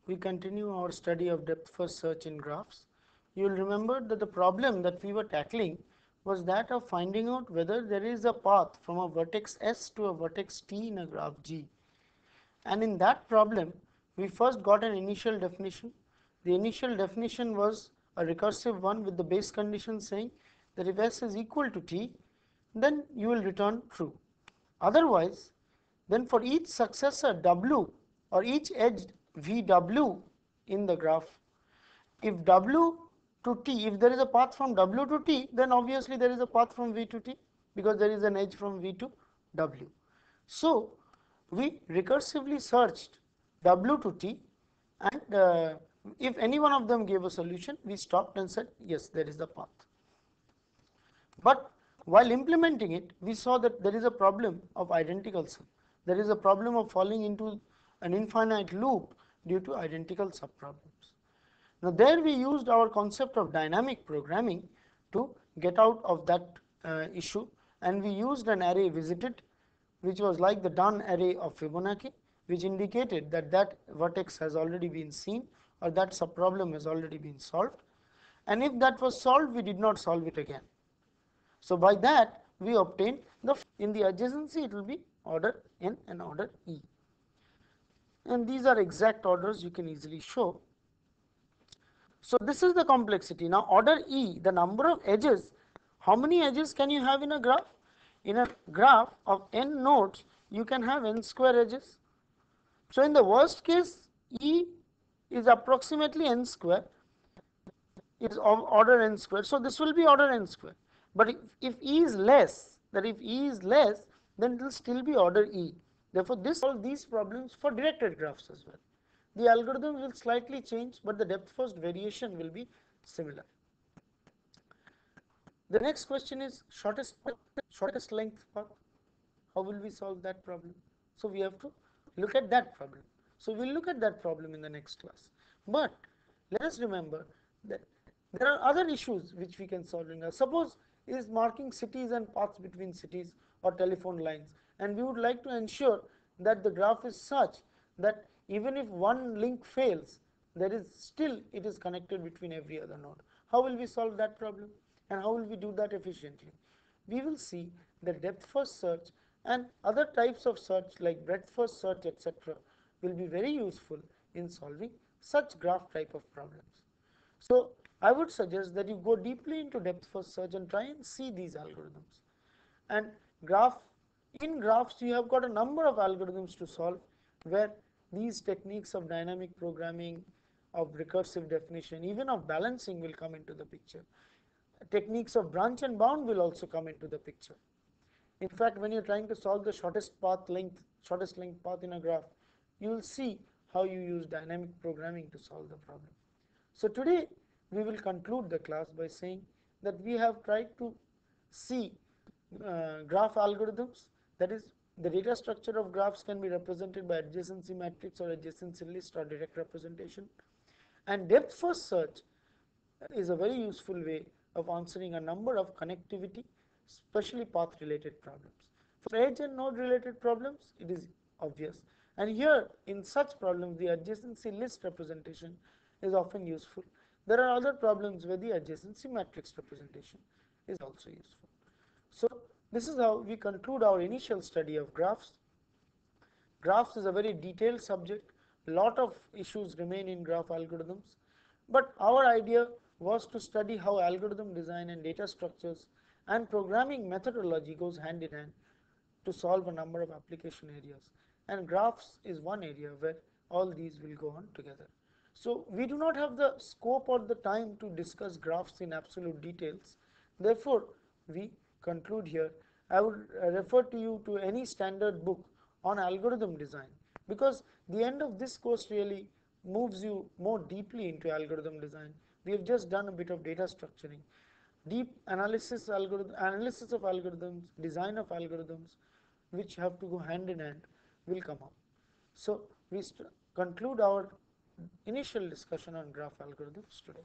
we continue our study of depth first search in graphs. You will remember that the problem that we were tackling was that of finding out whether there is a path from a vertex S to a vertex T in a graph G. And in that problem, we first got an initial definition. The initial definition was a recursive one with the base condition saying that if S is equal to T, then you will return true. Otherwise, then for each successor W or each edge VW in the graph, if W to T, if there is a path from W to T, then obviously there is a path from V to T because there is an edge from V to W. So we recursively searched W to T, and if any one of them gave a solution, we stopped and said yes, there is the path. But while implementing it, we saw that there is a problem of identical sum. There is a problem of falling into an infinite loop due to identical subproblems. Now there we used our concept of dynamic programming to get out of that issue, and we used an array visited, which was like the done array of Fibonacci, which indicated that that vertex has already been seen or that subproblem has already been solved. And if that was solved, we did not solve it again. So by that we obtained the, in the adjacency it will be order n and order e, and these are exact orders you can easily show. So this is the complexity. Now order e, the number of edges, how many edges can you have in a graph? In a graph of n nodes you can have n square edges. So in the worst case, e is approximately n square, is of order n square, so this will be order n square. But if e is less, that if e is less, then it will still be order e. Therefore this solves these problems for directed graphs as well. The algorithm will slightly change, but the depth first variation will be similar. The next question is shortest length path. How will we solve that problem? So we have to look at that problem. So we'll look at that problem in the next class. But let us remember that there are other issues which we can solve in a, suppose it is marking cities and paths between cities or telephone lines, and we would like to ensure that the graph is such that even if one link fails, there is still it is connected between every other node. How will we solve that problem, and how will we do that efficiently? We will see that depth first search and other types of search like breadth first search, etc., will be very useful in solving such graph type of problems. So I would suggest that you go deeply into depth first search and try and see these algorithms. And in graphs you have got a number of algorithms to solve, where these techniques of dynamic programming, of recursive definition, even of balancing will come into the picture. Techniques of branch and bound will also come into the picture. In fact, when you are trying to solve the shortest length path in a graph, you will see how you use dynamic programming to solve the problem. So today we will conclude the class by saying that we have tried to see graph algorithms, that is, the data structure of graphs can be represented by adjacency matrix or adjacency list or direct representation, and depth first search is a very useful way of answering a number of connectivity, especially path related problems. For edge and node related problems, it is obvious, and here in such problems the adjacency list representation is often useful. There are other problems where the adjacency matrix representation is also useful. So this is how we conclude our initial study of graphs. Graphs is a very detailed subject. Lot of issues remain in graph algorithms, but our idea was to study how algorithm design and data structures and programming methodology goes hand in hand to solve a number of application areas, and graphs is one area where all these will go on together. So we do not have the scope or the time to discuss graphs in absolute details. Therefore we conclude here. I would refer to you to any standard book on algorithm design, because the end of this course really moves you more deeply into algorithm design. We have just done a bit of data structuring. Deep analysis of algorithms, design of algorithms, which have to go hand in hand, will come up. So we conclude our initial discussion on graph algorithms today.